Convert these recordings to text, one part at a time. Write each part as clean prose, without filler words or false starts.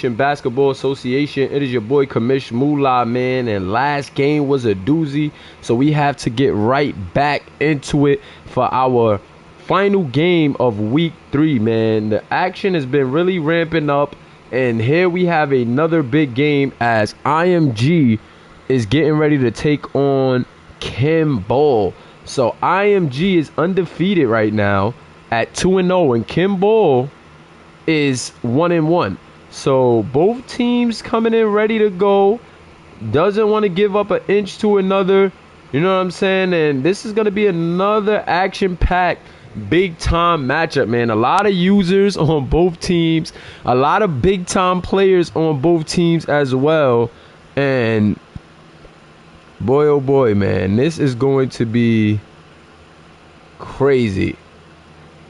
Simulation Basketball Association. It is your boy Commish Moolah, man, and last game was a doozy, so we have to get right back into it for our final game of week 3, man. The action has been really ramping up, and here we have another big game as IMG is getting ready to take on Kimball. So IMG is undefeated right now at 2-0, and Kimball is 1-1. So both teams coming in ready to go. Doesn't want to give up an inch to another. You know what I'm saying? And this is going to be another action-packed, big-time matchup, man. A lot of users on both teams. A lot of big-time players on both teams as well. And boy, oh boy, man, this is going to be crazy.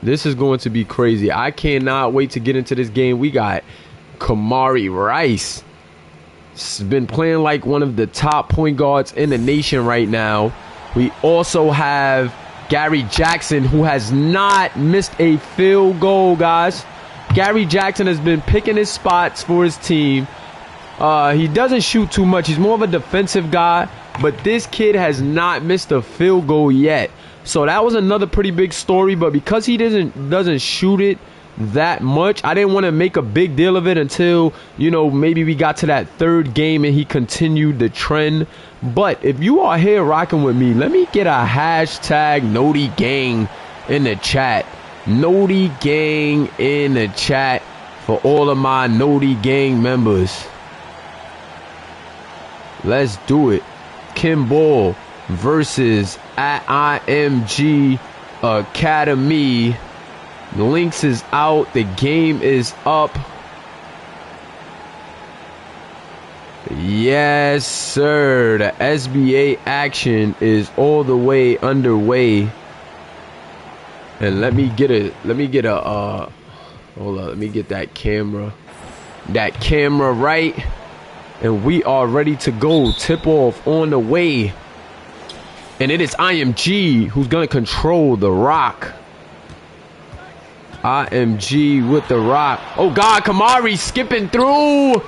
This is going to be crazy. I cannot wait to get into this game. We got Kamari Rice. He's been playing like one of the top point guards in the nation right now. We also have Gary Jackson, who has not missed a field goal, guys. Gary Jackson has been picking his spots for his team. He doesn't shoot too much. He's more of a defensive guy, but this kid has not missed a field goal yet. So that was another pretty big story, but because he doesn't shoot it that much, I didn't want to make a big deal of it until, you know, maybe we got to that third game and he continued the trend. But if you are here rocking with me, let me get a hashtag Noti Gang in the chat. Noti Gang in the chat for all of my Noti Gang members. Let's do it. Kimball versus at IMG Academy. The links is out. The game is up. Yes, sir. The SBA action is all the way underway. And let me get a hold on, let me get that camera right. And we are ready to go. Tip off on the way. And it is IMG who's going to control the rock. IMG with the rock. Oh, God, Kamari skipping through.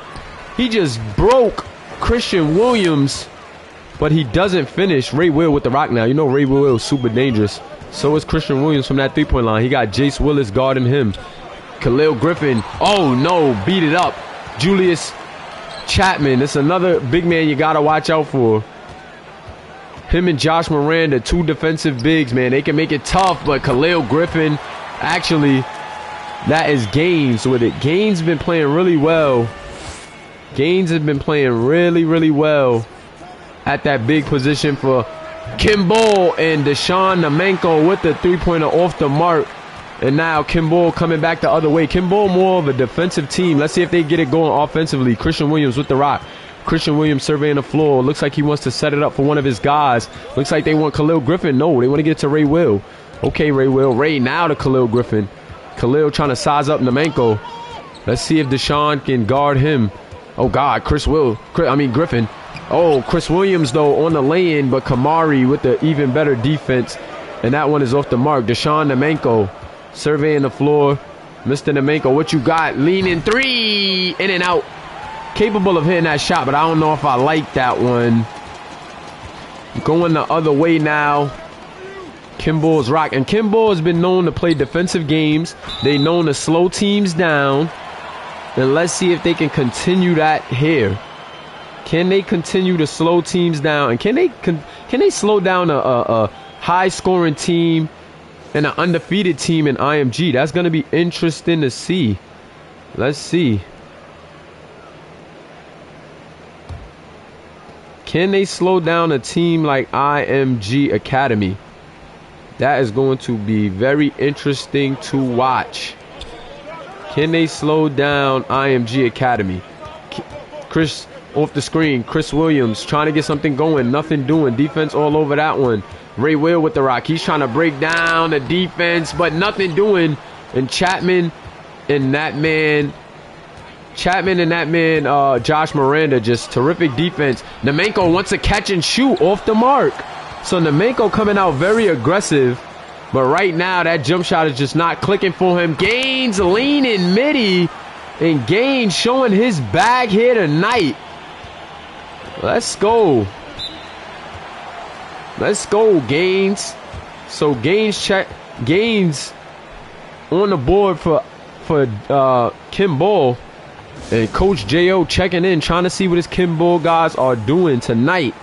He just broke Christian Williams, but he doesn't finish. Ray Will with the rock now. You know Ray Will is super dangerous. So is Christian Williams from that three-point line. He got Jace Willis guarding him. Khalil Griffin. Oh, no. Beat it up. Julius Chapman. It's another big man you got to watch out for. Him and Josh Miranda, two defensive bigs, man. They can make it tough, but Khalil Griffin, actually, that is Gaines with it. Gaines been playing really well. Gaines has been playing really, really well at that big position for Kimball, and Deshaun Namenko with the three-pointer off the mark. And now Kimball coming back the other way. Kimball more of a defensive team. Let's see if they get it going offensively. Christian Williams with the rock. Christian Williams surveying the floor. Looks like he wants to set it up for one of his guys. Looks like they want Khalil Griffin. No, they want to get it to Ray Will. Okay, Ray Will. Ray now to Khalil Griffin. Khalil trying to size up Namenko. Let's see if Deshaun can guard him. Oh, God. Griffin. Oh, Chris Williams, though, on the lay-in, but Kamari with the even better defense. And that one is off the mark. Deshaun Namenko surveying the floor. Mr. Namenko, what you got? Leaning three. In and out. Capable of hitting that shot, but I don't know if I like that one. Going the other way now. Kimball's rock. And Kimball has been known to play defensive games. They known to slow teams down. And let's see if they can continue that here. Can they continue to slow teams down? And can they slow down a high-scoring team and an undefeated team in IMG? That's going to be interesting to see. Let's see. Can they slow down a team like IMG Academy? That is going to be very interesting to watch. Can they slow down IMG Academy? Chris off the screen. Chris Williams trying to get something going. Nothing doing. Defense all over that one. Ray Will with the rock. He's trying to break down the defense, but nothing doing. And Chapman and that man, Josh Miranda, just terrific defense. Namenko wants to catch and shoot off the mark. So Namenko coming out very aggressive. But right now, that jump shot is just not clicking for him. Gaines leaning midi. And Gaines showing his bag here tonight. Let's go. Let's go, Gaines. So Gaines on the board for Kimball. And Coach J.O. checking in, trying to see what his Kimball guys are doing tonight.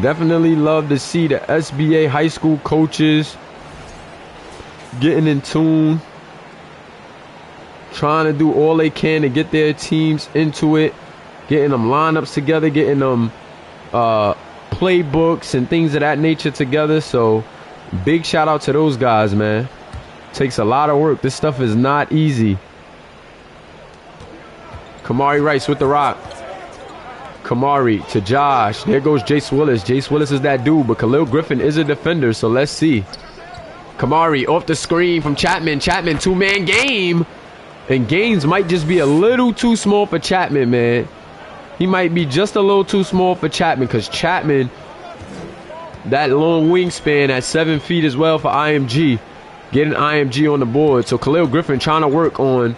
Definitely love to see the SBA high school coaches getting in tune, trying to do all they can to get their teams into it, getting them lineups together, getting them playbooks and things of that nature together. So big shout out to those guys, man. Takes a lot of work. This stuff is not easy. Kamari Rice with the rock. Kamari to Josh. There goes Jace Willis. Jace Willis is that dude, but Khalil Griffin is a defender, so let's see. Kamari off the screen from Chapman. Chapman, two-man game. And Gaines might just be a little too small for Chapman, man. He might be just a little too small for Chapman, because Chapman, that long wingspan at 7 feet as well for IMG. Getting IMG on the board. So Khalil Griffin trying to work on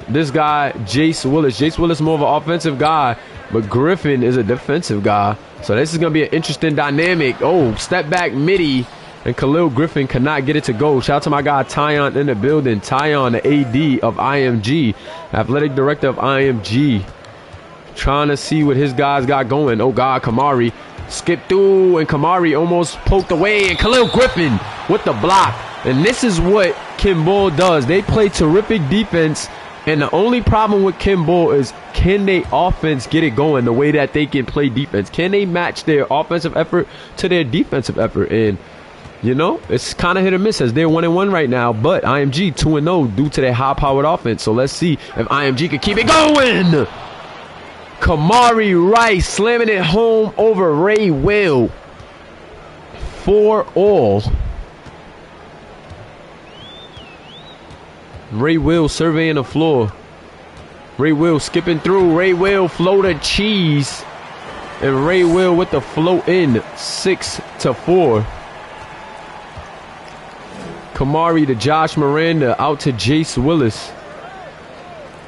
this guy, Jace Willis. Jace Willis more of an offensive guy, but Griffin is a defensive guy. So this is going to be an interesting dynamic. Oh, step back midi. And Khalil Griffin cannot get it to go. Shout out to my guy Tyon in the building. Tyon, the AD of IMG. Athletic Director of IMG. Trying to see what his guys got going. Oh, God, Kamari. Skipped through, and Kamari almost poked away. And Khalil Griffin with the block. And this is what Kimball does. They play terrific defense. And the only problem with Kimball is, can they offense get it going the way that they can play defense? Can they match their offensive effort to their defensive effort? And, you know, it's kind of hit or miss as they're 1-1 right now. But IMG 2-0 due to their high-powered offense. So let's see if IMG can keep it going. Kamari Rice slamming it home over Ray Will. 4-all. Ray Will surveying the floor. Ray Will skipping through. Ray Will floater cheese. And Ray Will with the float in. 6-4. Kamari to Josh Miranda. Out to Jace Willis.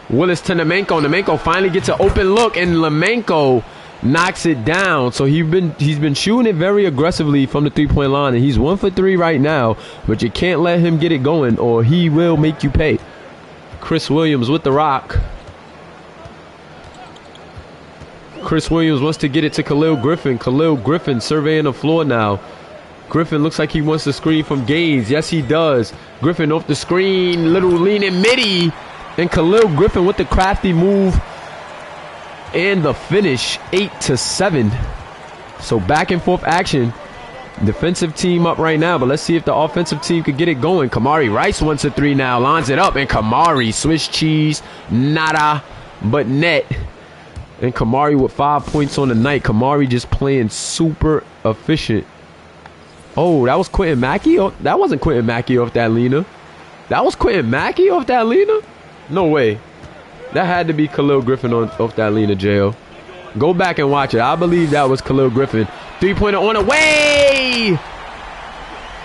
Willis to Nemenko. Nemenko finally gets an open look. And Lemenko knocks it down. So he's been shooting it very aggressively from the three-point line, and he's 1 for 3 right now, but you can't let him get it going or he will make you pay. Chris Williams with the rock. Chris Williams wants to get it to Khalil Griffin. Khalil Griffin surveying the floor now. Griffin looks like he wants to screen from Gaines. Yes, he does. Griffin off the screen, little leaning midi, and Khalil Griffin with the crafty move. And the finish, 8-7. So back and forth action. Defensive team up right now, but let's see if the offensive team could get it going. Kamari Rice wants a 3 now, lines it up, and Kamari, Swiss cheese, nada but net. And Kamari with 5 points on the night. Kamari just playing super efficient. Oh, that was Quentin Mackey? Oh, that wasn't Quentin Mackey off that Lena. That was Quentin Mackey off that Lena? No way. That had to be Khalil Griffin off that Lena, J.O. Go back and watch it. I believe that was Khalil Griffin. 3-pointer on the way!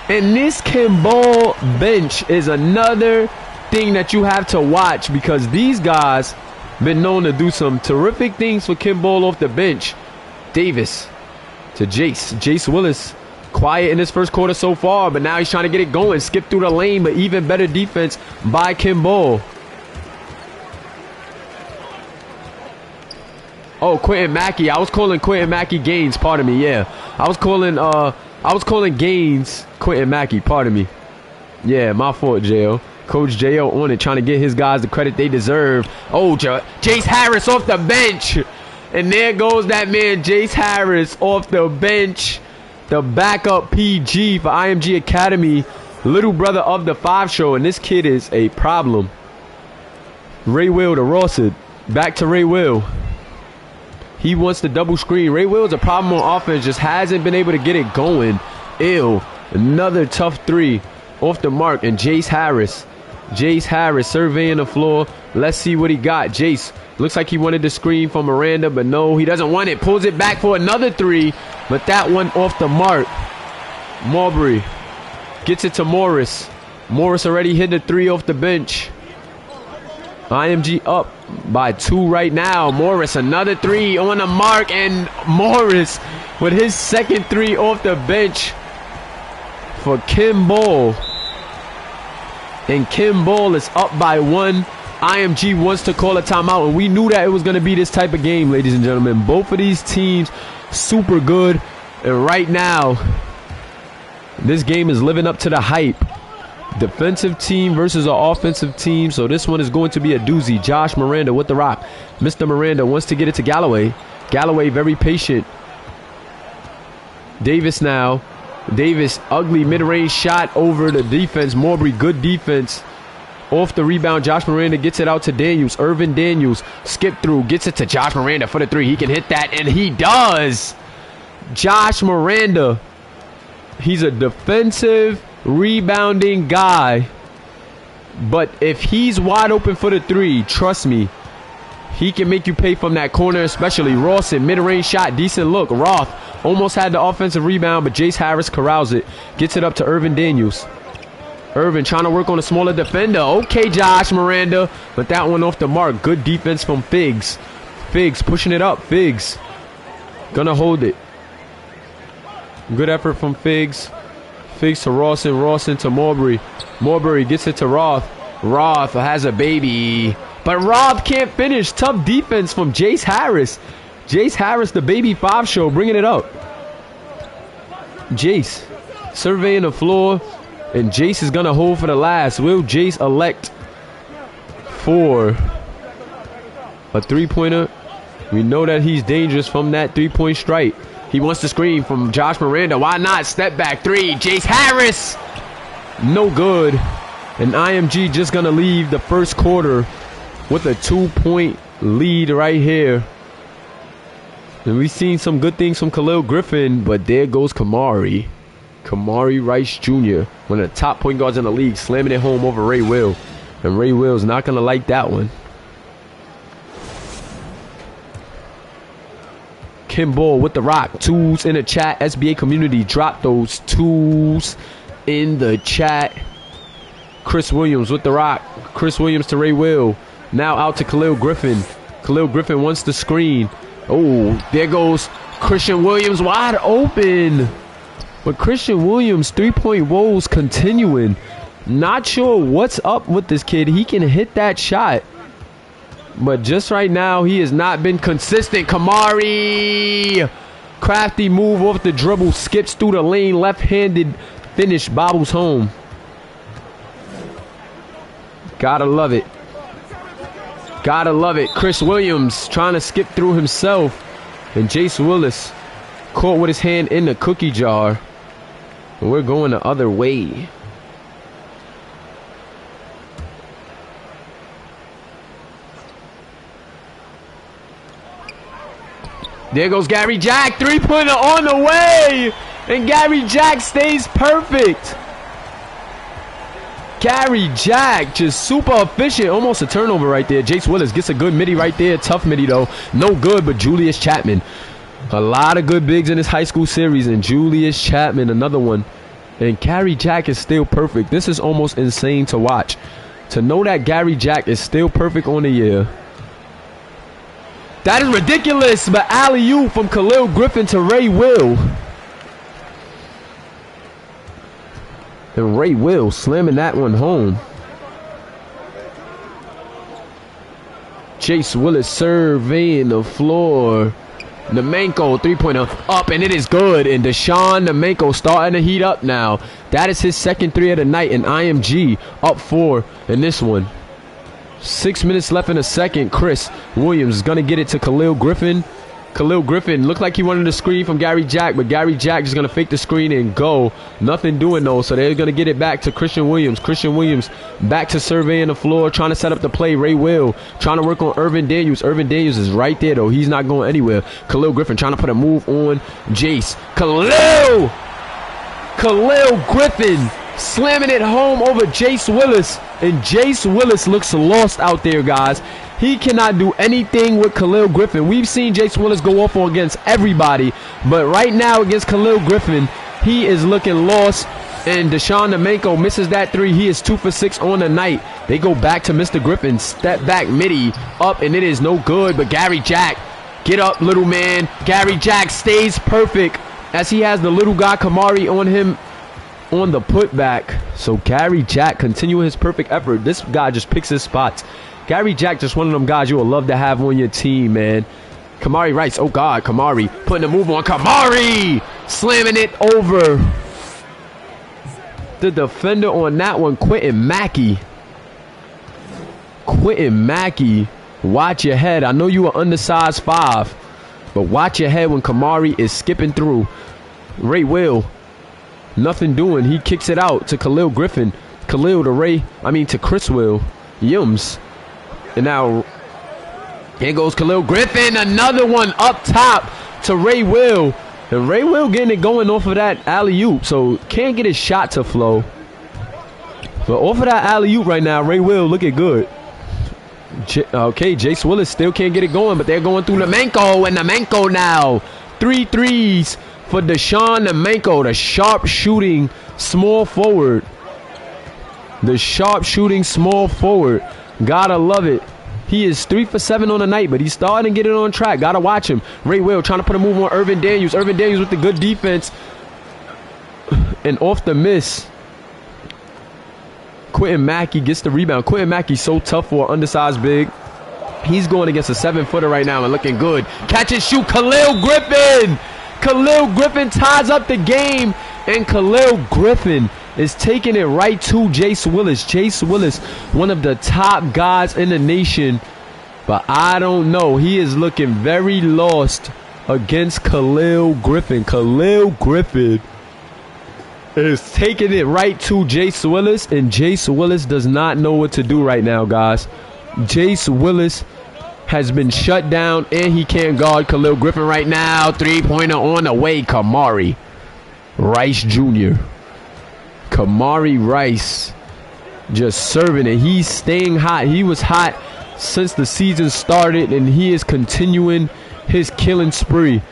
And this Kimball bench is another thing that you have to watch, because these guys been known to do some terrific things for Kimball off the bench. Davis to Jace. Jace Willis, quiet in his first quarter so far, but now he's trying to get it going. Skip through the lane, but even better defense by Kimball. Oh, Quentin Mackey. I was calling Quentin Mackey Gaines. Pardon me. Yeah, I was calling Gaines Quentin Mackey. Pardon me. Yeah, my fault, J.O. Coach J.O. on it, trying to get his guys the credit they deserve. Oh, Jace Harris off the bench. And there goes that man, Jace Harris, off the bench. The backup PG for IMG Academy. Little brother of the 5 show. And this kid is a problem. Ray Will to Rawson. Back to Ray Will. He wants the double screen. Ray Will is a problem on offense. Just hasn't been able to get it going. Ew. Another tough 3 off the mark. And Jace Harris. Jace Harris surveying the floor. Let's see what he got. Jace looks like he wanted the screen from Miranda, but no, he doesn't want it. Pulls it back for another 3, but that one off the mark. Marbury gets it to Morris. Morris already hit the 3 off the bench. IMG up by 2 right now. Morris, another 3 on the mark, and Morris with his second 3 off the bench for Kimball. And Kimball is up by 1. IMG wants to call a timeout, and we knew that it was going to be this type of game, ladies and gentlemen. Both of these teams super good, and right now this game is living up to the hype. Defensive team versus an offensive team, so this one is going to be a doozy. Josh Miranda with the rock. Mr. Miranda wants to get it to Galloway. Galloway very patient. Davis now. Davis, ugly mid-range shot over the defense. Marbury, good defense. Off the rebound, Josh Miranda gets it out to Daniels. Irvin Daniels, skip through, gets it to Josh Miranda for the 3. He can hit that, and he does. Josh Miranda, he's a defensive rebounding guy, but if he's wide open for the 3, trust me, he can make you pay from that corner, especially Rawson. Mid-range shot, decent look. Roth almost had the offensive rebound, but Jace Harris corrals it. Gets it up to Irvin Daniels. Irvin trying to work on a smaller defender. Okay, Josh Miranda, but that one off the mark. Good defense from Figs. Figs pushing it up. Figs gonna hold it. Good effort from Figs. Figs to Rawson. Rawson to Marbury. Marbury gets it to Roth. Roth has a baby, but Roth can't finish. Tough defense from Jace Harris. Jace Harris, the baby 5 show, bringing it up. Jace surveying the floor, and Jace is gonna hold for the last. Will Jace elect for a 3-pointer? We know that he's dangerous from that 3-point strike. He wants to screen from Josh Miranda. Why not? Step back 3. Jace Harris. No good. And IMG just going to leave the first quarter with a 2-point lead right here. And we've seen some good things from Khalil Griffin, but there goes Kamari. Kamari Rice Jr., one of the top point guards in the league, slamming it home over Ray Will. And Ray Will's not going to like that one. Kimball with the rock. Tools in the chat. SBA community, drop those tools in the chat. Chris Williams with the rock. Chris Williams to Ray Will. Now out to Khalil Griffin. Khalil Griffin wants the screen. Oh, there goes Christian Williams wide open. But Christian Williams, 3-point woes continuing. Not sure what's up with this kid. He can hit that shot, but just right now, he has not been consistent. Kamari! Crafty move off the dribble. Skips through the lane. Left-handed finish. Bobbles home. Gotta love it. Gotta love it. Chris Williams trying to skip through himself. And Jace Willis caught with his hand in the cookie jar. And we're going the other way. There goes Gary Jack. 3-pointer on the way. And Gary Jack stays perfect. Gary Jack just super efficient. Almost a turnover right there. Jace Willis gets a good midi right there. Tough midi though. No good, but Julius Chapman. A lot of good bigs in this high school series. And Julius Chapman, another one. And Gary Jack is still perfect. This is almost insane to watch. To know that Gary Jack is still perfect on the year. That is ridiculous, but alley-oop from Khalil Griffin to Ray Will. And Ray Will slamming that one home. Jace Willis surveying the floor. Nemenko, 3-pointer up, and it is good. And Deshaun Nemenko starting to heat up now. That is his second 3 of the night, and IMG up 4 in this one. 6 minutes left in the second. Chris Williams is going to get it to Khalil Griffin. Khalil Griffin looked like he wanted a screen from Gary Jack, but Gary Jack is going to fake the screen and go. Nothing doing though, so they're going to get it back to Christian Williams. Christian Williams back to surveying the floor, trying to set up the play. Ray Will trying to work on Irvin Daniels. Irvin Daniels is right there though. He's not going anywhere. Khalil Griffin trying to put a move on Jace. Khalil Griffin slamming it home over Jace Willis. And Jace Willis looks lost out there, guys. He cannot do anything with Khalil Griffin. We've seen Jace Willis go off against everybody, but right now against Khalil Griffin, he is looking lost. And Deshaun Nemenko misses that three. He is 2 for 6 on the night. They go back to Mr. Griffin. Step back, midi, up, and it is no good. But Gary Jack, get up, little man. Gary Jack stays perfect as he has the little guy Kamari on him on the putback. So Gary Jack continuing his perfect effort. This guy just picks his spots. Gary Jack just one of them guys you would love to have on your team, man. Kamari Rice. Oh, God. Kamari putting a move on. Kamari slamming it over the defender on that one. Quentin Mackey. Quentin Mackey. Watch your head. I know you are undersized 5, but watch your head when Kamari is skipping through. Ray Will. Nothing doing. He kicks it out to Khalil Griffin. Khalil to Chris Will. Yims. And now here goes Khalil Griffin. Another one up top to Ray Will. And Ray Will getting it going off of that alley-oop. So can't get his shot to flow. But off of that alley-oop right now, Ray Will looking good. Okay, Jace Willis still can't get it going, but they're going through Nemenko. And Nemenko now. 3 threes for Deshaun Nemenko, the sharp shooting small forward. The sharp shooting small forward. Gotta love it. He is 3 for 7 on the night, but he's starting to get it on track. Gotta watch him. Ray Will trying to put a move on Irvin Daniels. Irvin Daniels with the good defense. And off the miss. Quentin Mackey gets the rebound. Quentin Mackey's so tough for an undersized big. He's going against a 7-footer right now and looking good. Catch and shoot. Khalil Griffin. Khalil Griffin ties up the game. And Khalil Griffin is taking it right to Jace Willis. Jace Willis, one of the top guys in the nation. But I don't know. He is looking very lost against Khalil Griffin. Khalil Griffin is taking it right to Jace Willis. And Jace Willis does not know what to do right now, guys. Jace Willis has been shut down, and he can't guard Khalil Griffin right now. 3-pointer on the way. Kamari Rice Jr. Kamari Rice just serving it. He's staying hot. He was hot since the season started, and he is continuing his killing spree.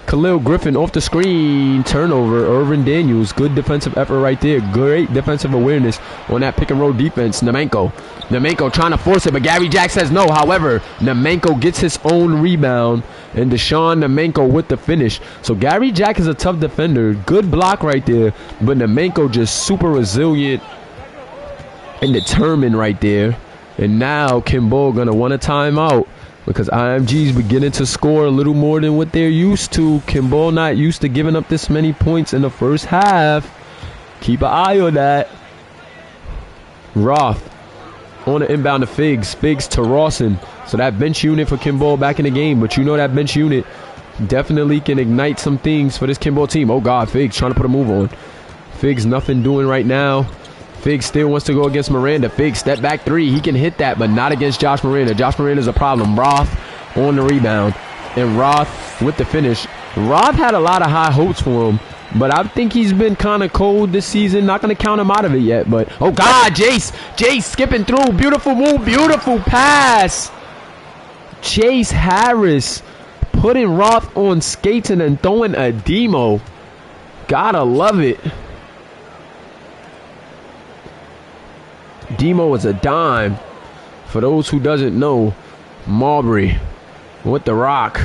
Khalil Griffin off the screen. Turnover. Irvin Daniels. Good defensive effort right there. Great defensive awareness on that pick and roll defense. Nemenko trying to force it, but Gary Jack says no. However, Nemenko gets his own rebound, and Deshaun Nemenko with the finish. So Gary Jack is a tough defender. Good block right there, but Nemenko just super resilient and determined right there. And now Kimball gonna want a timeout because IMG is beginning to score a little more than what they're used to. Kimball not used to giving up this many points in the first half. Keep an eye on that. Roth on the inbound to Figs. Figs to Rawson. So that bench unit for Kimball back in the game. But you know that bench unit definitely can ignite some things for this Kimball team. Oh, God, Figs trying to put a move on. Figs nothing doing right now. Figs still wants to go against Miranda. Figs step back 3. He can hit that, but not against Josh Miranda. Josh Miranda's a problem. Roth on the rebound. And Roth with the finish. Roth had a lot of high hopes for him, but I think he's been kind of cold this season. Not going to count him out of it yet, but oh, God, Jace skipping through. Beautiful move. Beautiful pass. Chase Harris putting Roth on skates and then throwing a demo. Gotta love it. Demo is a dime. For those who doesn't know, Marbury with the rock.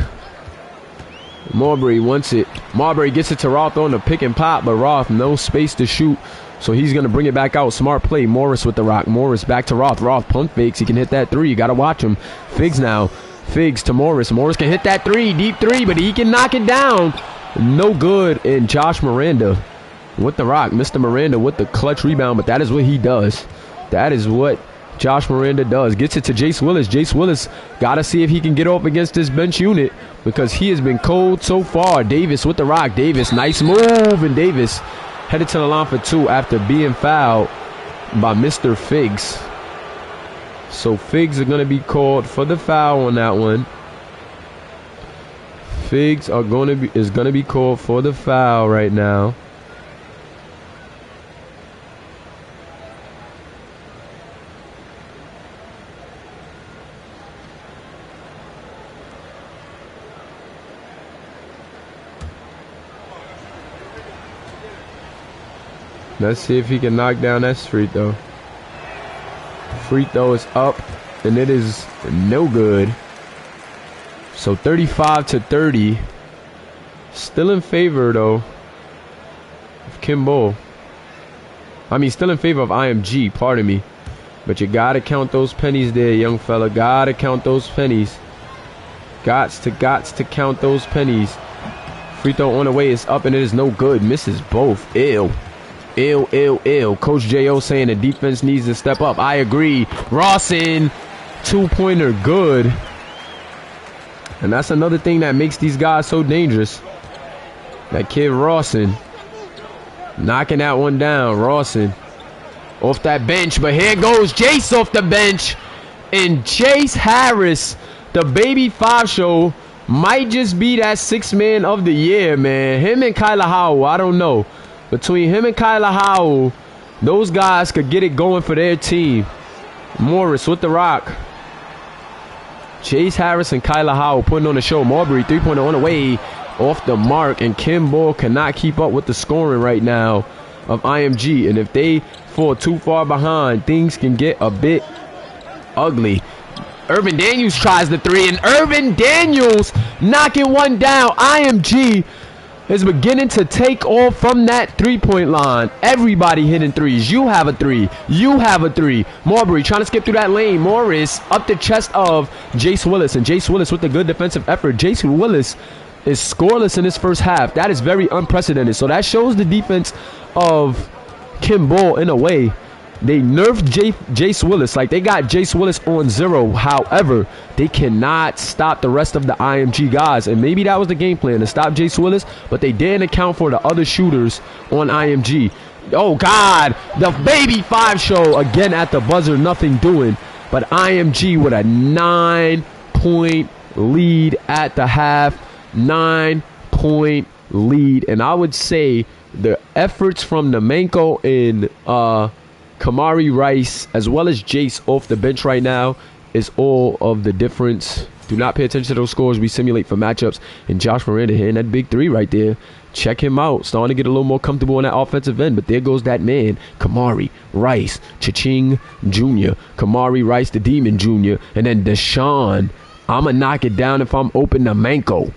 Marbury wants it. Marbury gets it to Roth on the pick and pop, but Roth no space to shoot. So he's going to bring it back out. Smart play. Morris with the rock. Morris back to Roth. Roth pump fakes. He can hit that 3. You got to watch him. Figs now. Figs to Morris. Morris can hit that 3. Deep 3, but he can knock it down. No good. And Josh Miranda with the rock. Mr. Miranda with the clutch rebound, but that is what he does. That is what Josh Miranda does. Gets it to Jace Willis. Jace Willis got to see if he can get off against this bench unit because he has been cold so far. Davis with the rock. Davis, nice move. And Davis headed to the line for 2 after being fouled by Mr. Figs. So Figs are going to be called for the foul on that one. Figs is going to be called for the foul right now. Let's see if he can knock down that free throw. Free throw is up, and it is no good. So 35-30. Still in favor, though, of Kimball. I mean, still in favor of IMG, pardon me. But you gotta count those pennies there, young fella. Gotta count those pennies. Gots to count those pennies. Free throw on the way is up, and it is no good. Misses both. Ew. Coach J.O. saying the defense needs to step up. I agree. Rawson, two-pointer, good. And that's another thing that makes these guys so dangerous. That kid Rawson. Knocking that one down. Rawson. Off that bench. But here goes Jace off the bench. And Chase Harris, the baby 5 show, might just be that 6th man of the year, man. Him and Kyler Howell, I don't know. Between him and Kyler Howell, those guys could get it going for their team. Morris with the rock. Chase Harris and Kyler Howell putting on the show. Marbury, 3-pointer on the way. Off the mark. And Kimball cannot keep up with the scoring right now of IMG. And if they fall too far behind, things can get a bit ugly. Urban Daniels tries the 3. And Urban Daniels knocking one down. IMG is beginning to take off from that 3-point line. Everybody hitting threes. You have a 3. You have a 3. Marbury trying to skip through that lane. Morris up the chest of Jace Willis. And Jace Willis with a good defensive effort. Jace Willis is scoreless in his first half. That is very unprecedented. So that shows the defense of Kimball in a way. They nerfed Jace Willis. Like, they got Jace Willis on 0. However, they cannot stop the rest of the IMG guys. And maybe that was the game plan, to stop Jace Willis. But they didn't account for the other shooters on IMG. Oh, God. The baby 5 show again at the buzzer. Nothing doing. But IMG with a 9-point lead at the half. 9-point lead. And I would say the efforts from Nemenko and Kamari Rice, as well as Jace off the bench right now, is all of the difference. Do not pay attention to those scores. We simulate for matchups. And Josh Miranda hitting that big 3 right there. Check him out. Starting to get a little more comfortable on that offensive end. But there goes that man, Kamari Rice, Cha-Ching Jr. Kamari Rice, the Demon Jr. And then Deshaun. I'm going to knock it down if I'm open to Manko.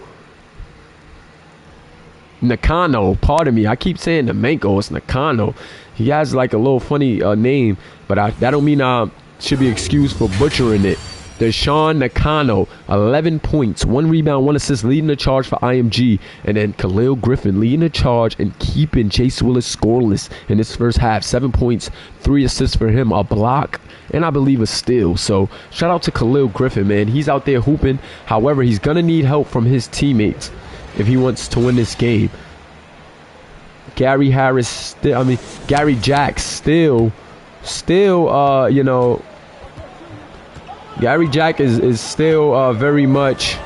Nakano, pardon me. I keep saying Nemenko. It's Nakano. He has like a little funny name, but that don't mean I should be excused for butchering it. Deshaun Nakano, 11 points, 1 rebound, 1 assist, leading the charge for IMG. And then Khalil Griffin leading the charge and keeping Chase Willis scoreless in his first half. 7 points, 3 assists for him, a block, and I believe a steal. So shout out to Khalil Griffin, man. He's out there hooping. However, he's going to need help from his teammates if he wants to win this game. Gary Jack still, you know, Gary Jack is still very much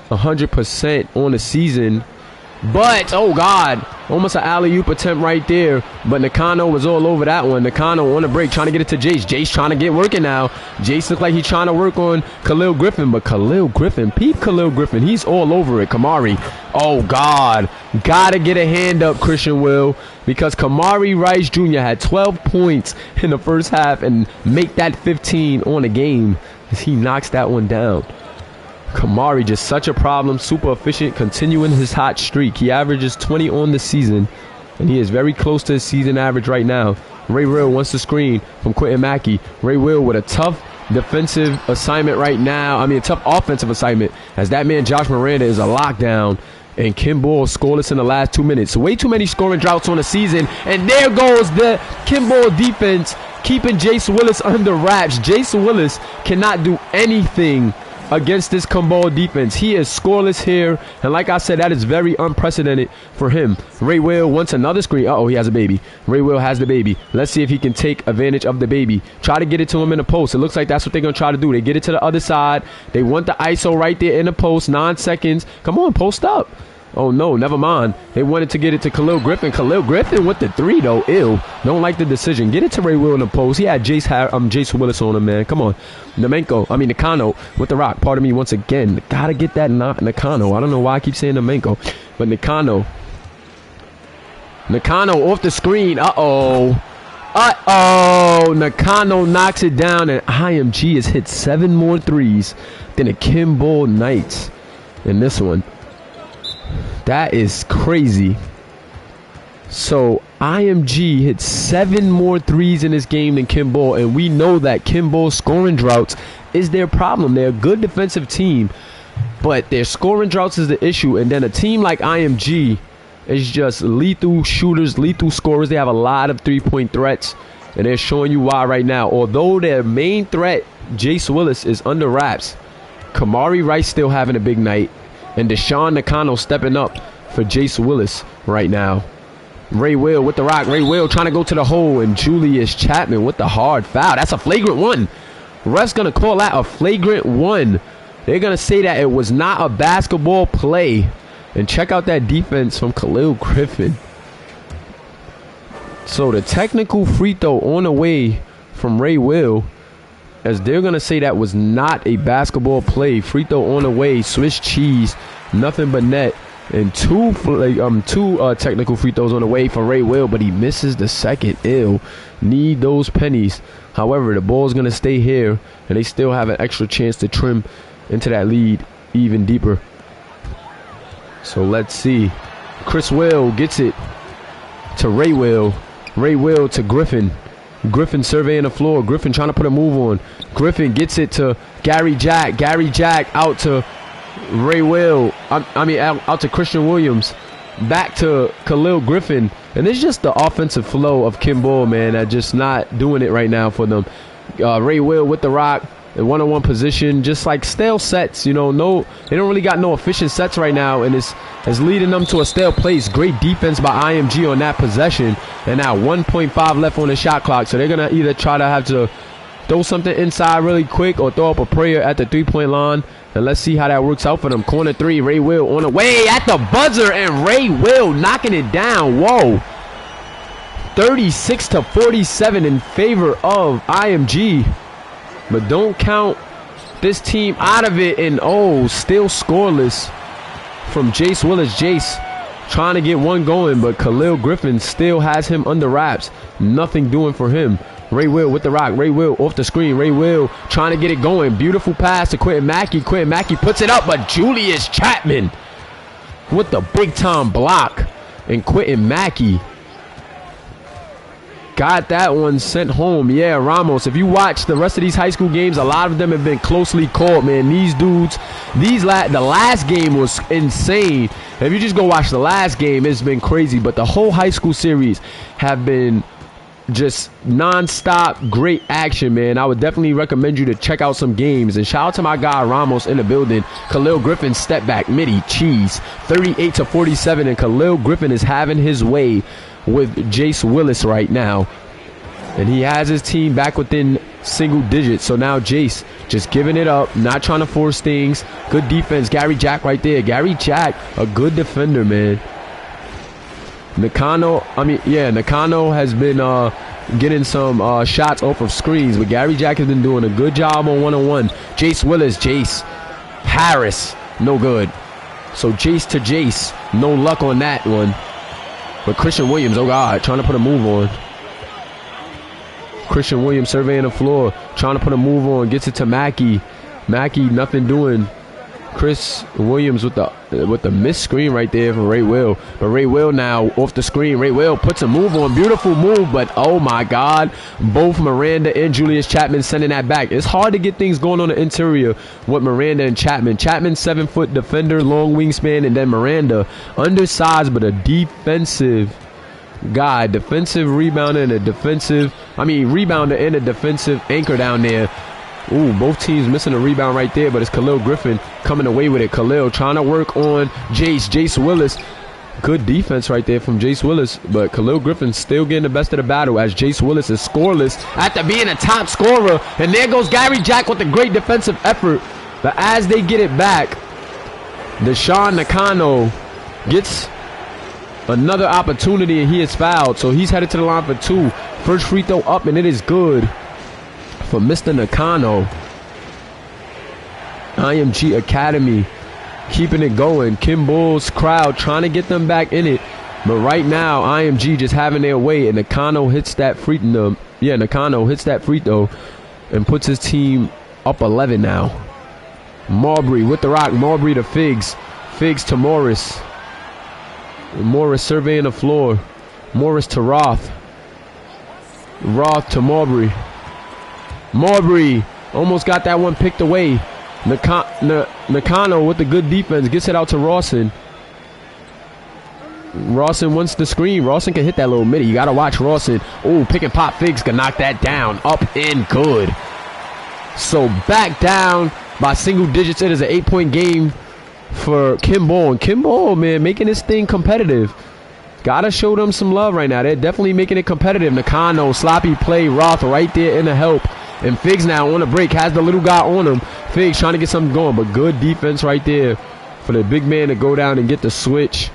100% on the season. But, oh, God, almost an alley-oop attempt right there. But Nakano was all over that one. Nakano on the break, trying to get it to Jace. Jace trying to get working now. Jace looks like he's trying to work on Khalil Griffin. But Khalil Griffin, Khalil Griffin, he's all over it. Kamari, oh, God. Got to get a hand up, Christian Will. Because Kamari Rice Jr. had 12 points in the first half and make that 15 on the game as he knocks that one down. Kamari just such a problem, super efficient, continuing his hot streak. He averages 20 on the season, and he is very close to his season average right now. Ray Will wants the screen from Quentin Mackey. Ray Will with a tough defensive assignment right now. I mean, a tough offensive assignment, as that man Josh Miranda is a lockdown. And Kimball scoreless in the last 2 minutes. Way too many scoring droughts on the season. And there goes the Kimball defense, keeping Jace Willis under wraps. Jace Willis cannot do anything against this Kimball defense. He is scoreless here, and like I said, that is very unprecedented for him. Ray Will wants another screen. Uh-oh, he has a baby. Ray Will has the baby. Let's see if he can take advantage of the baby. Try to get it to him in the post. It looks like that's what they're going to try to do. They get it to the other side. They want the ISO right there in the post. 9 seconds. Come on, post up. Oh, no, never mind. They wanted to get it to Khalil Griffin. Khalil Griffin with the 3, though. Ew. Don't like the decision. Get it to Ray Will in the post. He had Jace Willis on him, man. Come on. Nakano with the rock. Pardon me once again. Got to get that Nakano. I don't know why I keep saying Nemenko. But Nakano Nakano off the screen. Uh-oh. Uh-oh. Nakano knocks it down, and IMG has hit 7 more threes than the Kimball Knights in this one. That is crazy. So IMG hit 7 more threes in this game than Kimball, and we know that Kimball's scoring droughts is their problem. They're a good defensive team, but their scoring droughts is the issue. And then a team like IMG is just lethal shooters, lethal scorers. They have a lot of three-point threats, and they're showing you why right now. Although their main threat, Jace Willis, is under wraps, Kamari Rice still having a big night, and Deshaun Nakano stepping up for Jace Willis right now. Ray Will with the rock. Ray Will trying to go to the hole, and Julius Chapman with the hard foul. That's a flagrant one. Ref's going to call that a flagrant one. They're going to say that it was not a basketball play. And check out that defense from Khalil Griffin. So the technical free throw on the way from Ray Will, as they're going to say that was not a basketball play. Free throw on the way, Swiss cheese, nothing but net. And two technical free throws on the way for Ray Will, but he misses the second. Ew. Need those pennies. However, the ball's going to stay here, and they still have an extra chance to trim into that lead even deeper. So let's see. Chris Will gets it to Ray Will. Ray Will to Griffin. Griffin surveying the floor. Griffin trying to put a move on. Griffin gets it to Gary Jack. Gary Jack out to Ray Will. Out to Christian Williams. Back to Khalil Griffin. And it's just the offensive flow of Kimball, man, that just not doing it right now for them. Ray Will with the rock. In one-on-one position, just like stale sets, you know, they don't really got no efficient sets right now, and it's leading them to a stale place. Great defense by IMG on that possession, and now 1.5 left on the shot clock, so they're gonna either try to have to throw something inside really quick or throw up a prayer at the three-point line, and let's see how that works out for them. Corner 3, Ray Will on the way at the buzzer, and Ray Will knocking it down. Whoa. 36-47 in favor of IMG. But don't count this team out of it. And still scoreless from Jace Willis. Jace trying to get one going, but Khalil Griffin still has him under wraps. Nothing doing for him. Ray Will with the rock. Ray Will off the screen. Ray Will trying to get it going. Beautiful pass to Quentin Mackey. Quentin Mackey puts it up, but Julius Chapman with the big time block. And Quentin Mackey got that one sent home. Yeah, Ramos, if you watch the rest of these high school games, a lot of them have been closely called, man. These dudes, the last game was insane. If you just go watch the last game, it's been crazy. But the whole high school series have been just non-stop great action, man. I would definitely recommend you to check out some games. And shout out to my guy Ramos in the building. Khalil Griffin step back, midi, cheese, 38-47, and Khalil Griffin is having his way with Jace Willis right now, and he has his team back within single digits. So now Jace just giving it up, not trying to force things. Good defense. Gary Jack right there. Gary Jack, a good defender, man. Nakano has been getting some shots off of screens, but Gary Jack has been doing a good job on one-on-one. Jace Willis, Jace Harris, no good. So Jace to Jace, no luck on that one. But Christian Williams, oh God, trying to put a move on. Christian Williams surveying the floor, trying to put a move on, gets it to Mackey. Mackey, nothing doing. Chris Williams with the missed screen right there from Ray Will. But Ray Will now off the screen. Ray Will puts a move on. Beautiful move, but oh my God. Both Miranda and Julius Chapman sending that back. It's hard to get things going on the interior with Miranda and Chapman. Chapman, 7-foot defender, long wingspan, and then Miranda, undersized but a defensive guy. Defensive rebounder and a rebounder and a defensive anchor down there. Ooh, both teams missing a rebound right there, but it's Khalil Griffin coming away with it. Khalil trying to work on Jace Willis. Good defense right there from Jace Willis, but Khalil Griffin still getting the best of the battle as Jace Willis is scoreless after being a top scorer. And there goes Gary Jack with a great defensive effort. But as they get it back, Deshaun Nakano gets another opportunity and he is fouled. So he's headed to the line for 2. First free throw up, and it is good for Mr. Nakano. IMG Academy keeping it going. Kimball's crowd trying to get them back in it. But right now, IMG just having their way, and Nakano hits that free throw. Yeah, Nakano hits that free throw and puts his team up 11 now. Marbury with the rock. Marbury to Figs. Figs to Morris. Morris surveying the floor. Morris to Roth. Roth to Marbury. Marbury almost got that one picked away. Nakano with the good defense gets it out to Rawson. Rawson wants the screen. Rawson can hit that little midi. You got to watch Rawson. Oh, pick and pop. Figs can knock that down. Up and good. So back down by single digits. It is an 8-point game for Kimball. And Kimball, man, making this thing competitive. Got to show them some love right now. They're definitely making it competitive. Nakano, sloppy play. Roth right there in the help. And Figs now on the break. Has the little guy on him. Figs trying to get something going. But good defense right there for the big man to go down and get the switch.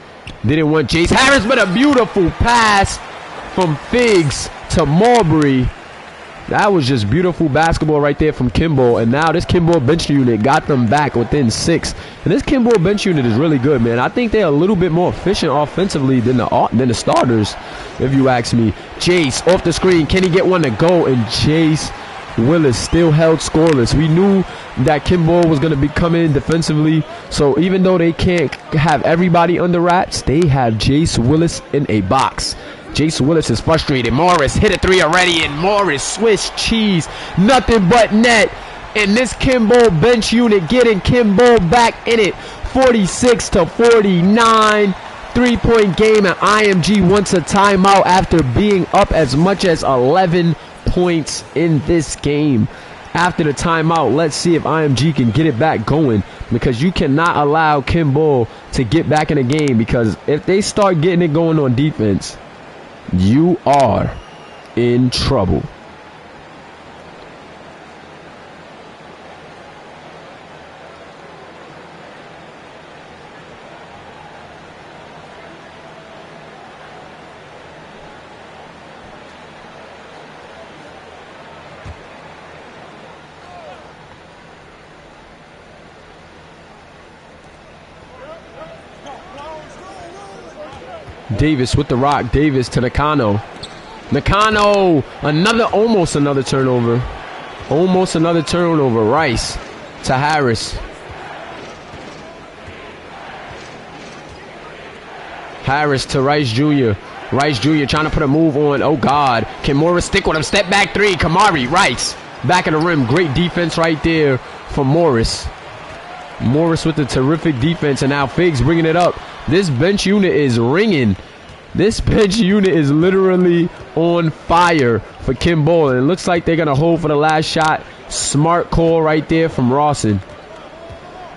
Didn't want Jace Harris, but a beautiful pass from Figs to Marbury. That was just beautiful basketball right there from Kimball. And now this Kimball bench unit got them back within 6. And this Kimball bench unit is really good, man. I think they're a little bit more efficient offensively than the starters, if you ask me. Jace off the screen. Can he get one to go? And Jace Willis still held scoreless. We knew that Kimball was going to be coming defensively. So even though they can't have everybody under wraps, they have Jace Willis in a box. Jace Willis is frustrated. Morris hit a 3 already, and Morris Swiss cheese. Nothing but net. And this Kimball bench unit getting Kimball back in it. 46-49. 3-point game, and IMG wants a timeout after being up as much as 11 points in this game. After the timeout, let's see if IMG can get it back going, because you cannot allow Kimball to get back in the game, because if they start getting it going on defense, you are in trouble. Davis with the rock. Davis to Nakano. Nakano, almost another turnover. Almost another turnover. Rice to Harris. Harris to Rice Jr. Rice Jr. trying to put a move on. Oh, God. Can Morris stick with him? Step back 3. Kamari. Rice. Back of the rim. Great defense right there for Morris. Morris with the terrific defense. And now Figs bringing it up. This bench unit is ringing. This bench unit is literally on fire for Kimball. And it looks like they're going to hold for the last shot. Smart call right there from Rawson.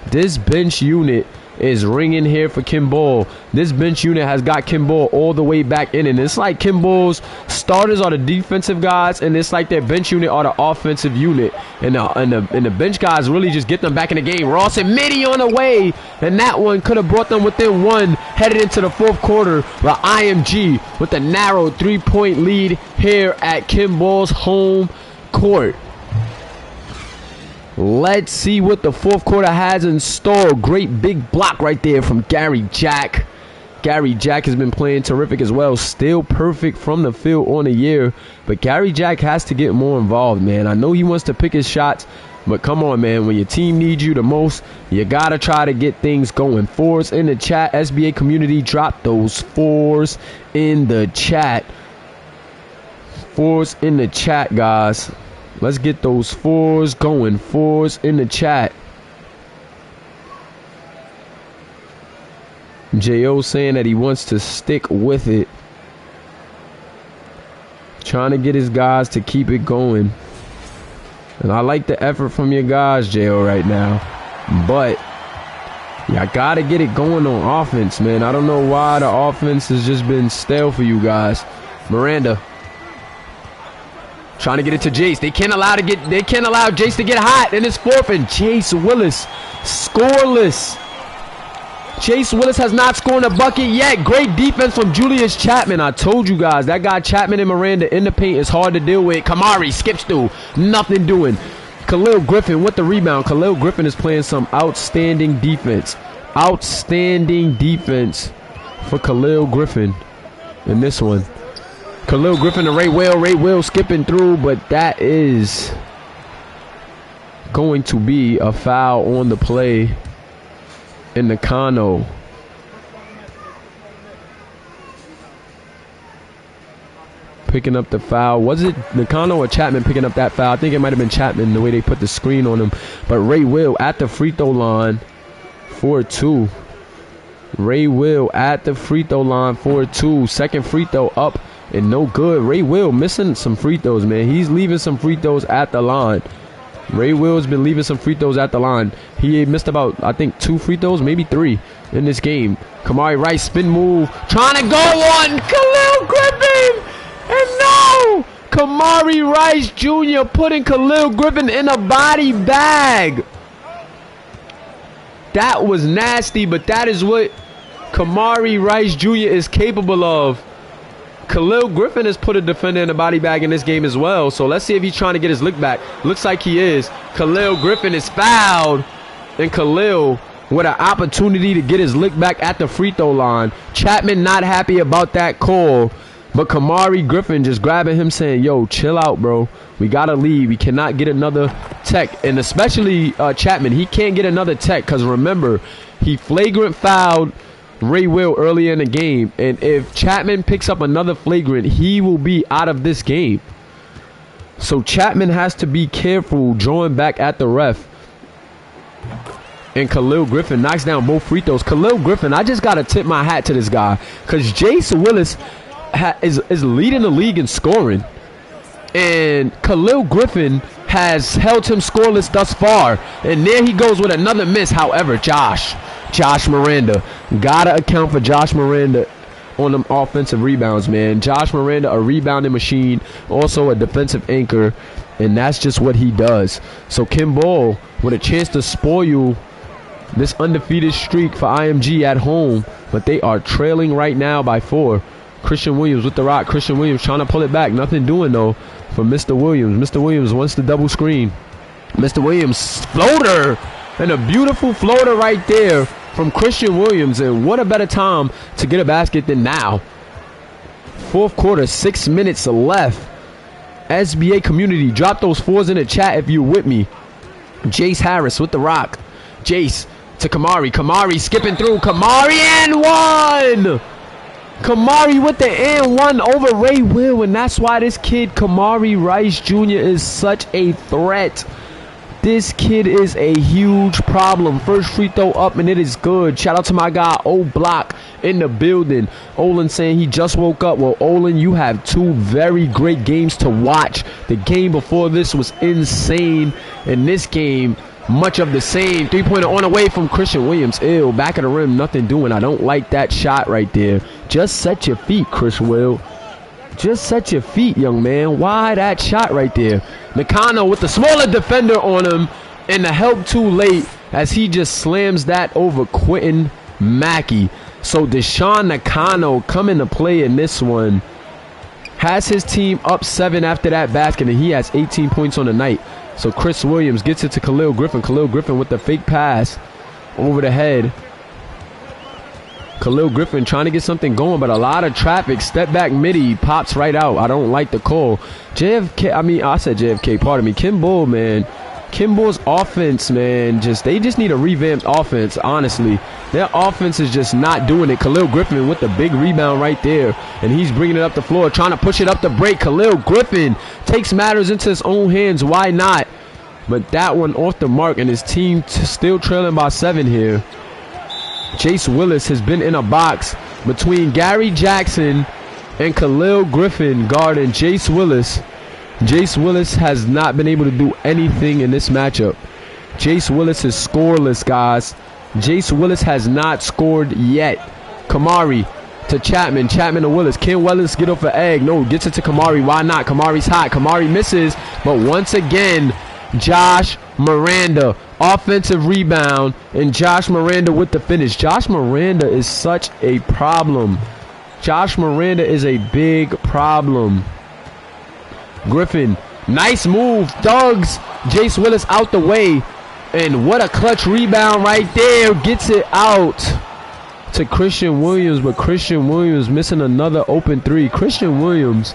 This bench unit is ringing here for Kimball. This bench unit has got Kimball all the way back in. And it's like Kimball's starters are the defensive guys, and it's like their bench unit are the offensive unit. And the bench guys really just get them back in the game. Rawson midi on the way, and that one could have brought them within 1 headed into the 4th quarter. But IMG with a narrow 3-point lead here at Kimball's home court. Let's see what the 4th quarter has in store. Great big block right there from Gary Jack. Gary Jack has been playing terrific as well. Still perfect from the field on the year. But Gary Jack has to get more involved, man. I know he wants to pick his shots, but come on, man. When your team needs you the most, you got to try to get things going. 4s in the chat. SBA community, drop those 4s in the chat. 4s in the chat, guys. Let's get those 4s going. 4s in the chat. J.O. saying that he wants to stick with it. Trying to get his guys to keep it going. And I like the effort from your guys, J.O., right now. But you got to get it going on offense, man. I don't know why the offense has just been stale for you guys. Miranda. Trying to get it to Jace. They can't allow Jace to get hot. And it's 4th, and Jace Willis scoreless. Jace Willis has not scored a bucket yet. Great defense from Julius Chapman. I told you guys, that guy Chapman and Miranda in the paint is hard to deal with. Kamari skips through. Nothing doing. Khalil Griffin with the rebound. Khalil Griffin is playing some outstanding defense. Outstanding defense for Khalil Griffin in this one. Khalil Griffin to Ray Will. Ray Will skipping through, but that is going to be a foul on the play in Nakano. Picking up the foul. Was it Nakano or Chapman picking up that foul? I think it might have been Chapman, the way they put the screen on him. But Ray Will at the free throw line for 2. Ray Will at the free throw line for 2. Second free throw up and no good. Ray Will missing some free throws, man. He's leaving some free throws at the line. Ray Will's been leaving some free throws at the line. He missed about, I think, 2 free throws, maybe 3 in this game. Kamari Rice spin move, trying to go on Khalil Griffin, and no! Kamari Rice Jr. putting Khalil Griffin in a body bag. That was nasty, but that is what Kamari Rice Jr. is capable of. Khalil Griffin has put a defender in a body bag in this game as well. So let's see if he's trying to get his lick back. Looks like he is. Khalil Griffin is fouled. And Khalil with an opportunity to get his lick back at the free throw line. Chapman not happy about that call. But Kamari Griffin just grabbing him saying, yo, chill out, bro. We got to leave. We cannot get another tech. And especially Chapman, he can't get another tech because remember, he flagrant fouled Ray Will earlier in the game, and if Chapman picks up another flagrant, he will be out of this game. So Chapman has to be careful drawing back at the ref. And Khalil Griffin knocks down both free throws. Khalil Griffin, I just gotta tip my hat to this guy because Jace Willis is leading the league in scoring, and Khalil Griffin has held him scoreless thus far. And there he goes with another miss. However, Josh Miranda. Gotta account for Josh Miranda on them offensive rebounds, man. Josh Miranda, a rebounding machine, also a defensive anchor, and that's just what he does. So Kimball with a chance to spoil this undefeated streak for IMG at home, but they are trailing right now by 4. Christian Williams with the rock. Christian Williams trying to pull it back. Nothing doing, though, for Mr. Williams. Mr. Williams wants the double screen. Mr. Williams floater, and a beautiful floater right there from Christian Williams. And what a better time to get a basket than now. Fourth quarter, 6 minutes left. SBA community, drop those 4s in the chat if you're with me. Jace Harris with the rock. Jace to Kamari. Kamari skipping through. Kamari and 1. Kamari with the and 1 over Ray Will. And that's why this kid, Kamari Rice Jr., is such a threat. This kid is a huge problem. First free throw up, and it is good. Shout out to my guy, O-Block, in the building. Olin saying he just woke up. Well, Olin, you have 2 very great games to watch. The game before this was insane. In this game, much of the same. 3-pointer on away from Christian Williams. Ew, back of the rim, nothing doing. I don't like that shot right there. Just set your feet, Chris Will. Just set your feet, young man. Why that shot right there? Nakano with the smaller defender on him, and the help too late as he just slams that over Quentin Mackey. So Deshaun Nakano coming to play in this one. Has his team up 7 after that basket, and he has 18 points on the night. So Chris Williams gets it to Khalil Griffin. Khalil Griffin with the fake pass over the head. Khalil Griffin trying to get something going, but a lot of traffic. Step back midi, pops right out. I don't like the call. I said JFK, pardon me. Kimball, man. Kimball's offense, man, they just need a revamped offense, honestly. Their offense is just not doing it. Khalil Griffin with the big rebound right there, and he's bringing it up the floor, trying to push it up the break. Khalil Griffin takes matters into his own hands. Why not? But that one off the mark, and his team still trailing by 7 here. Jace Willis has been in a box between Gary Jackson and Khalil Griffin guarding Jace Willis. Jace Willis has not been able to do anything in this matchup. Jace Willis is scoreless, guys. Jace Willis has not scored yet. Kamari to Chapman. Chapman to Willis. Can Willis get off an egg? No, gets it to Kamari. Why not? Kamari's hot. Kamari misses. But once again, Josh Miranda. Offensive rebound. And Josh Miranda with the finish. Josh Miranda is such a problem. Josh Miranda is a big problem. Griffin. Nice move. Thugs. Jace Willis out the way. And what a clutch rebound right there. Gets it out. to Christian Williams, but Christian Williams missing another open three. Christian Williams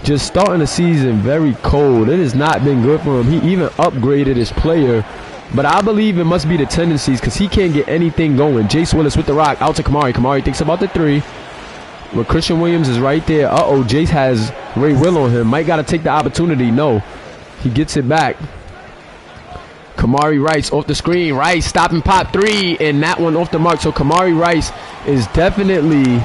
just starting the season very cold. It has not been good for him. He even upgraded his player, but I believe it must be the tendencies because he can't get anything going. Jace Willis with the rock out to Kamari. Kamari thinks about the three, but Christian Williams is right there. Jace has Ray Will on him. Might got to take the opportunity. No, he gets it back. Kamari Rice off the screen. Rice stop and pop three, and that one off the mark. So Kamari Rice is definitely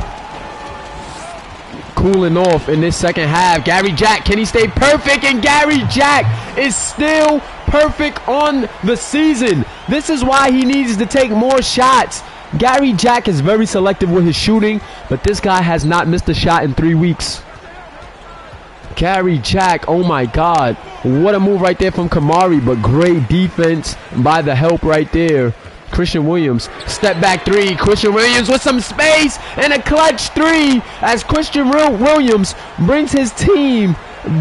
cooling off in this second half. Gary Jack, can he stay perfect? And Gary Jack is still perfect on the season. This is why he needs to take more shots. Gary Jack is very selective with his shooting, but this guy has not missed a shot in 3 weeks. Gary Jack, oh my God, what a move right there from Kamari, but great defense by the help right there. Christian Williams, step back three. Christian Williams with some space and a clutch three as Christian Williams brings his team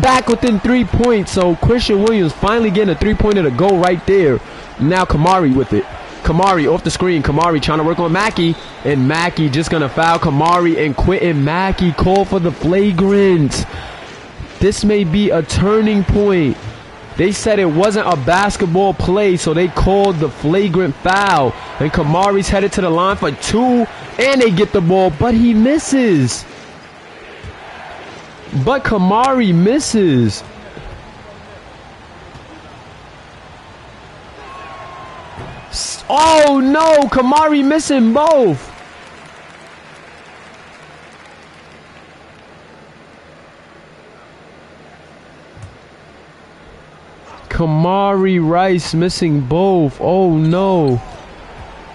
back within 3 points. So Christian Williams finally getting a three-pointer to go right there. Now Kamari with it. Kamari off the screen. Kamari trying to work on Mackey, and Mackey just going to foul Kamari and Quentin Mackey call for the flagrant. This may be a turning point. They said it wasn't a basketball play, so they called the flagrant foul. And Kamari's headed to the line for two, and they get the ball, but he misses. But Kamari misses. Oh no, Kamari missing both. Kamari Rice missing both. Oh no.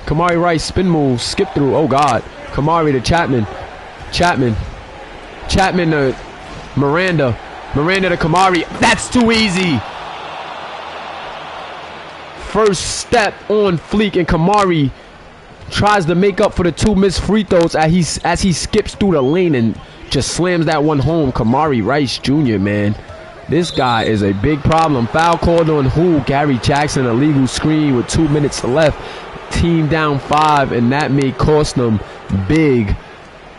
Kamari Rice spin move, skip through. Oh God. Kamari to Chapman. Chapman to Miranda. Miranda to Kamari. That's too easy. First step on fleek, and Kamari tries to make up for the two missed free throws as he skips through the lane and just slams that one home. Kamari Rice Jr., man. This guy is a big problem. Foul called on who? Gary Jackson, illegal screen with 2 minutes left. Team down 5, and that may cost them big.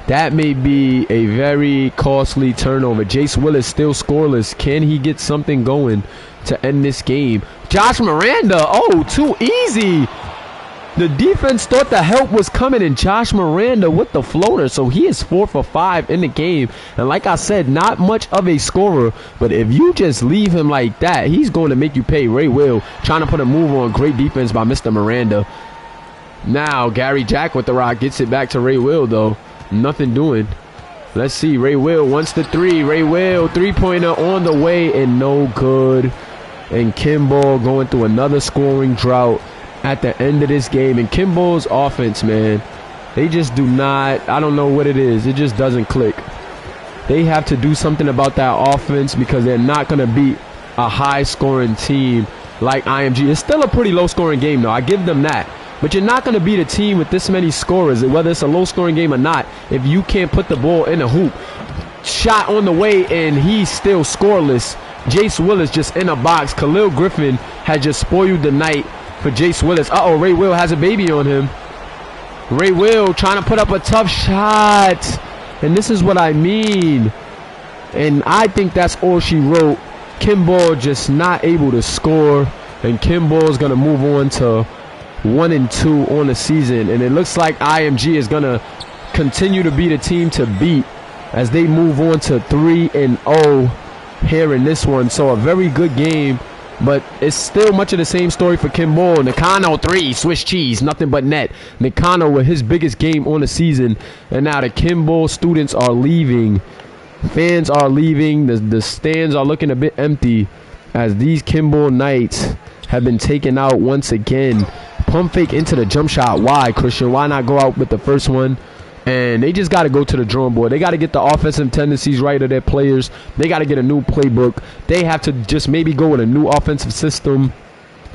That may be a very costly turnover. Jace Willis still scoreless. Can he get something going to end this game? Josh Miranda, oh, too easy. The defense thought the help was coming, and Josh Miranda with the floater. So he is 4 for 5 in the game. And like I said, not much of a scorer. But if you just leave him like that, he's going to make you pay. Ray Will trying to put a move on. Great defense by Mr. Miranda. Now Gary Jack with the rock. Gets it back to Ray Will, though. Nothing doing. Let's see. Ray Will wants the three. Ray Will, three-pointer on the way, and no good. And Kimball going through another scoring drought at the end of this game. And Kimball's offense, man, they just do not, I don't know what it is. It just doesn't click. They have to do something about that offense because they're not going to beat a high-scoring team like IMG. It's still a pretty low-scoring game, though. I give them that. But you're not going to beat a team with this many scorers, whether it's a low-scoring game or not, if you can't put the ball in the hoop. Shot on the way, and he's still scoreless. Jace Willis just in a box. Khalil Griffin had just spoiled the night for Jace Willis. Ray Will has a baby on him. Ray Will trying to put up a tough shot. And this is what I mean. And I think that's all she wrote. Kimball just not able to score. And Kimball's going to move on to 1-2 on the season. And it looks like IMG is going to continue to be the team to beat as they move on to 3-0 here in this one. So a very good game, but it's still much of the same story for Kimball. Nakano 3, Swiss cheese, nothing but net. Nakano with his biggest game on the season. And now the Kimball students are leaving. Fans are leaving. The stands are looking a bit empty as these Kimball Knights have been taken out once again. Pump fake into the jump shot. Why, Christian? Why not go out with the first one? And they just got to go to the drawing board. They got to get the offensive tendencies right of their players. They got to get a new playbook. They have to just maybe go with a new offensive system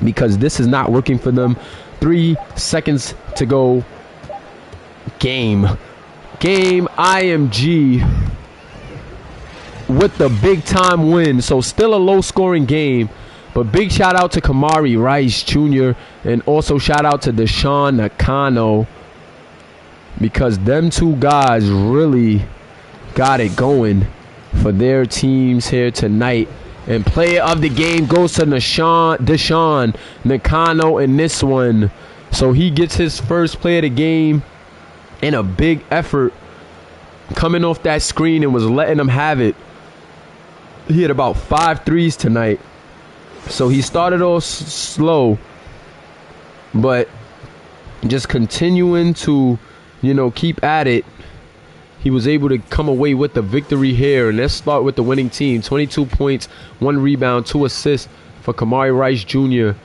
because this is not working for them. 3 seconds to go. Game. IMG with the big-time win. So still a low-scoring game. But big shout-out to Kamari Rice Jr. and also shout-out to Deshaun Nakano. because them two guys really got it going for their teams here tonight. And player of the game goes to Deshaun Nakano in this one. So he gets his first play of the game in a big effort, coming off that screen and was letting them have it. He had about 5 threes tonight. So he started off slow, but just continuing to, keep at it. He was able to come away with the victory here. And let's start with the winning team. 22 points, 1 rebound, 2 assists for Kamari Rice Jr.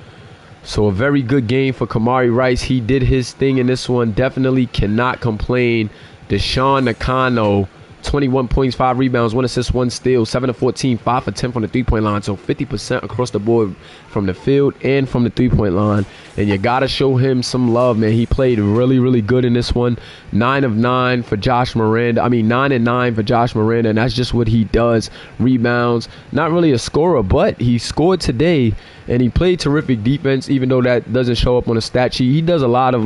So a very good game for Kamari Rice. He did his thing in this one. Definitely cannot complain. Deshaun Nakano, 21 points, 5 rebounds, 1 assist, 1 steal, 7 of 14, 5 for 10 from the three-point line. So 50% across the board from the field and from the three-point line. And you got to show him some love, man. He played really, really good in this one. 9 of 9 for Josh Miranda. 9 and 9 for Josh Miranda, and that's just what he does. Rebounds. Not really a scorer, but he scored today, and he played terrific defense, even though that doesn't show up on the stat sheet. He does a lot of,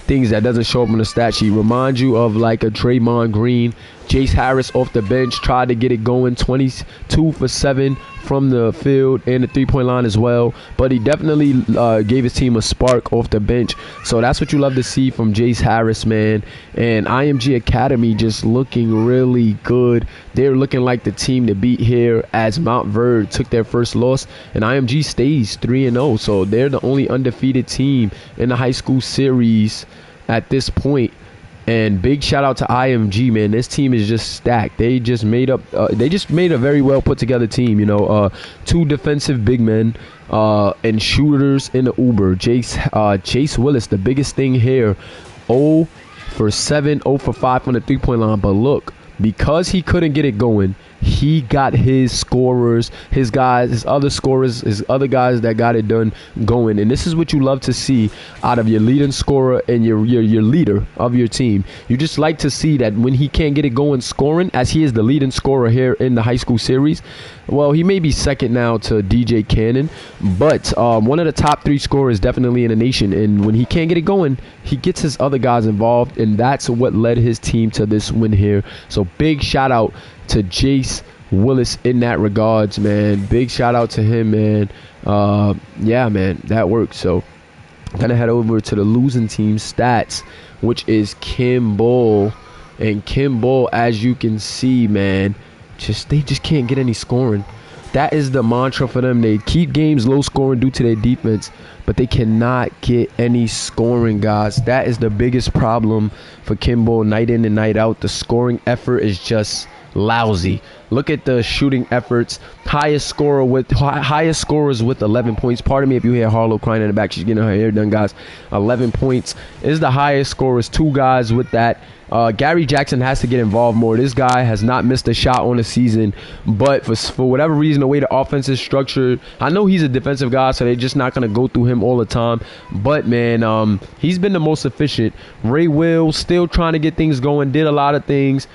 things that doesn't show up on the stat sheet. Remind you of a Draymond Green. Jace Harris off the bench tried to get it going, 22 for 7 from the field and the three-point line as well. But he definitely gave his team a spark off the bench. So that's what you love to see from Jace Harris, man. And IMG Academy just looking really good. They're looking like the team to beat here as Mount Verde took their first loss. And IMG stays 3-0. So they're the only undefeated team in the high school series at this point. And big shout out to IMG, man. This team is just stacked. They just made a very well put together team. 2 defensive big men and shooters in the Uber. Chase Willis, the biggest thing here, 0 for 7, 0 for 5 from the three-point line. But look, because he couldn't get it going, he got his scorers, his guys, his other scorers, his other guys that got it done going. And this is what you love to see out of your leading scorer and your leader of your team. You just like to see that when he can't get it going scoring, as he is the leading scorer here in the high school series. Well, he may be second now to DJ Cannon, but one of the top 3 scorers definitely in the nation. And when he can't get it going, he gets his other guys involved, and that's what led his team to this win here. So big shout out to Jace Willis in that regards, man. Big shout out to him, man. Yeah, man, that works. So gonna head over to the losing team stats, which is Kimball. And Kimball, as you can see, man, they just can't get any scoring. That is the mantra for them. They keep games low scoring due to their defense, but they cannot get any scoring, guys. That is the biggest problem for Kimball night in and night out. The scoring effort is just lousy. Look at the shooting efforts. Highest scorers with 11 points. Pardon me if you hear Harlow crying in the back. She's getting her hair done, guys. 11 points is the highest scorers. 2 guys with that. Gary Jackson has to get involved more. This guy has not missed a shot on the season, but for whatever reason, the way the offense is structured, I know he's a defensive guy, so they're just not going to go through him all the time. But, man, he's been the most efficient. Ray Will still trying to get things going, did a lot of things.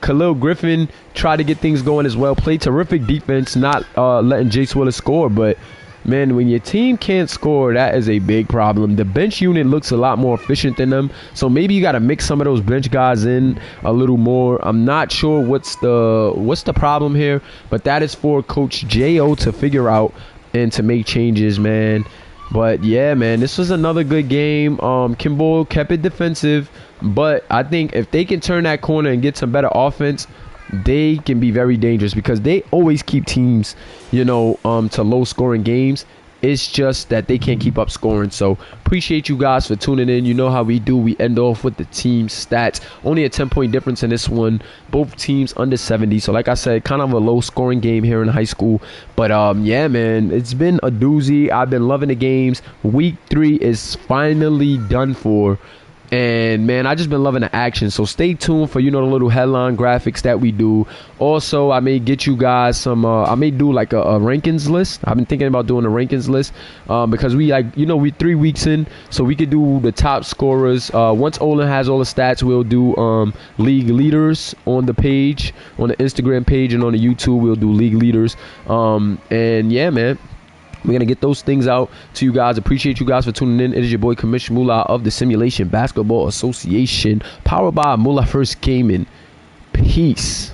Khalil Griffin tried to get things going as well. Played terrific defense, not letting Jace Willis score, but man, when your team can't score, that is a big problem. The bench unit looks a lot more efficient than them, so maybe you got to mix some of those bench guys in a little more. I'm not sure what's the problem here, but that is for Coach J.O. to figure out and to make changes, man. But yeah, man, this was another good game. Kimball kept it defensive, but I think if they can turn that corner and get some better offense, they can be very dangerous, because they always keep teams, to low scoring games. It's just that they can't keep up scoring. So appreciate you guys for tuning in. You know how we do. We end off with the team stats. Only a 10-point difference in this one. Both teams under 70. So like I said, kind of a low scoring game here in high school. But yeah, man, it's been a doozy. I've been loving the games. Week 3 is finally done for. And man, I just been loving the action. So stay tuned for the little headline graphics that we do. Also, I may get you guys some I may do like a rankings list. I've been thinking about doing a rankings list because we we 3 weeks in, so we could do the top scorers. Once Olin has all the stats, we'll do league leaders on the page, on the Instagram page, and on the YouTube we'll do league leaders. And yeah, man, We're going to get those things out to you guys. Appreciate you guys for tuning in. It is your boy, Commissioner Mullah of the Simulation Basketball Association, powered by Mulaverse Gaming. Peace.